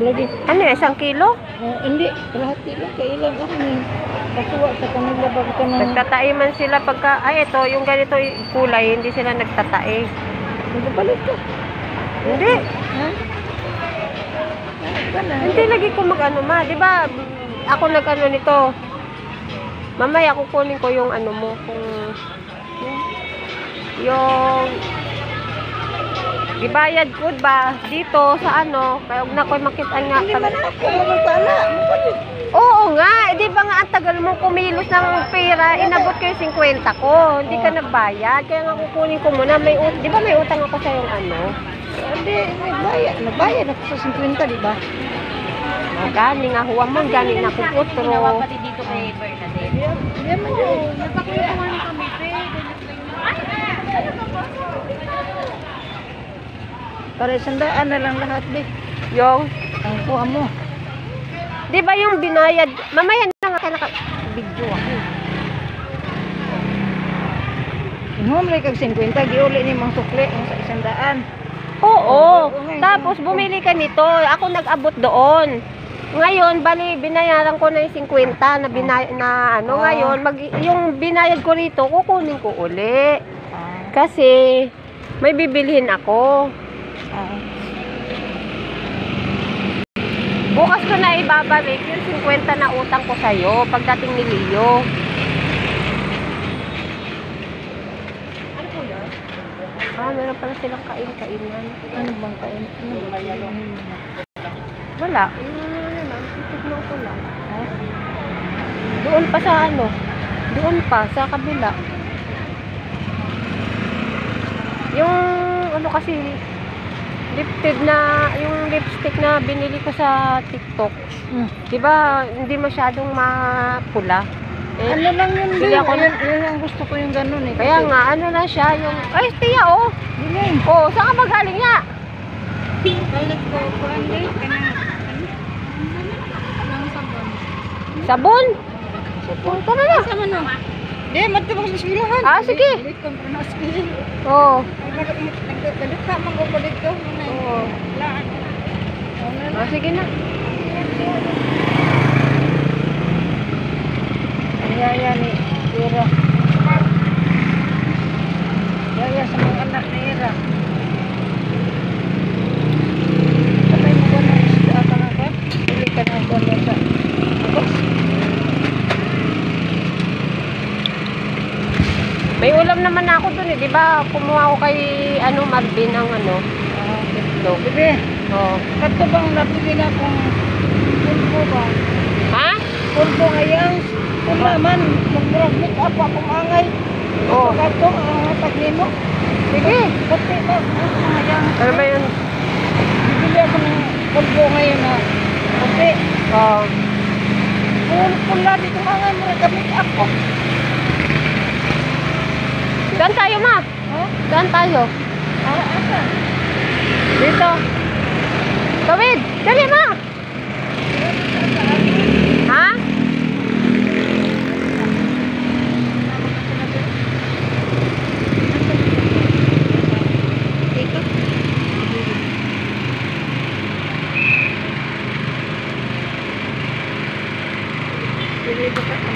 lagi. Ano yan, 1 kilo? Hindi, kalahati lang. Kailan ako ni kasuwa sa kanila bago ka na. Nagtatae man sila pagka, ay ito, yung ganito kulay, hindi sila nagtatae. Nagpalit ka. Hindi. Ha? Hindi lagi ko mag-ano ma. Di ba, ako nag-ano nito. Mamaya kukunin ko yung ano mo, kung yung ibayad ko ba dito sa ano, kaya huwag na ko makita nga. Hindi man ako, mamantala. Oo nga, di ba nga ang tagal mong kumilos ng pera, inabot ko yung 50 ko, hindi ka nagbayad, kaya nga kukunin ko muna, di ba may utang ako sa yung ano? Hindi, nagbayad ako sa 50, di ba? Gani nga, huwag mo, gani na kukutro. Ginawa pati dito kay Bernadette. Hindi man yun. Nagpakulutungan kami, Para 100 na lang lahat, be. Yung, Ang kuha mo. di ba yung binayad, mamaya na nga kaya naka-video ako. Humlay kag 50, giuli ni mga sukli ang sa 100. Oo, tapos bumili ka nito, ako nag-abot doon. Ngayon, bali, binayaran ko na yung 50 na ano, ngayon, yung binayad ko rito, kukunin ko uli. Kasi, may bibilhin ako. Bukas ko na ibabalik yung 50 na utang ko sa'yo, pagdating ni Leo. Meron pala silang kainan. Ano bang kain? Wala. Titignan ko lang. Doon pa sa ano? Doon pa, sa kabila. Yung ano kasi, yung lipstick na binili ko sa TikTok. Diba, hindi masyadong mapula. Ano lang yun, bili ako yun ang gusto ko yung ganun eh. Kaya nga, ano na siya, yung, ay, tiya, oh. Bilhin. Oh, saan ka ba galing nga? balik ko, kundi, kanang Sabon? Punta na na. sama no. Di, matubang sa silahan. Ah, sige. Balik ko na sa silahan. Oh. Nagdadaka man ko balik ko. Oh. Ah, sige na. Yaya ni Ira. Yaya sa mga anak ni Ira. Sabay mo ba na isda ka na ka? Hindi ka na ako na sa bus. May ulam naman ako dun eh, di ba? Kumuha ko kay ano Marvin ang ano. Itlog. Bebe, Oh. kato bang napili na kung pulpo ba? Ha? Pulpo ngayon. Kung naman, mag-make up ako mangay. Oh. Kato ang taglino. Sige. Puti ba? Ngayon. Ano ba yun? Bibili ako ng pulpo ngayon na puti. Oh. Pula dito mangay mo nag-make up ko. Saan tayo, ma? Ha? Saan tayo? Asa? Dito. Tawid. Dali, ma. Ha? Dito? Dito ka?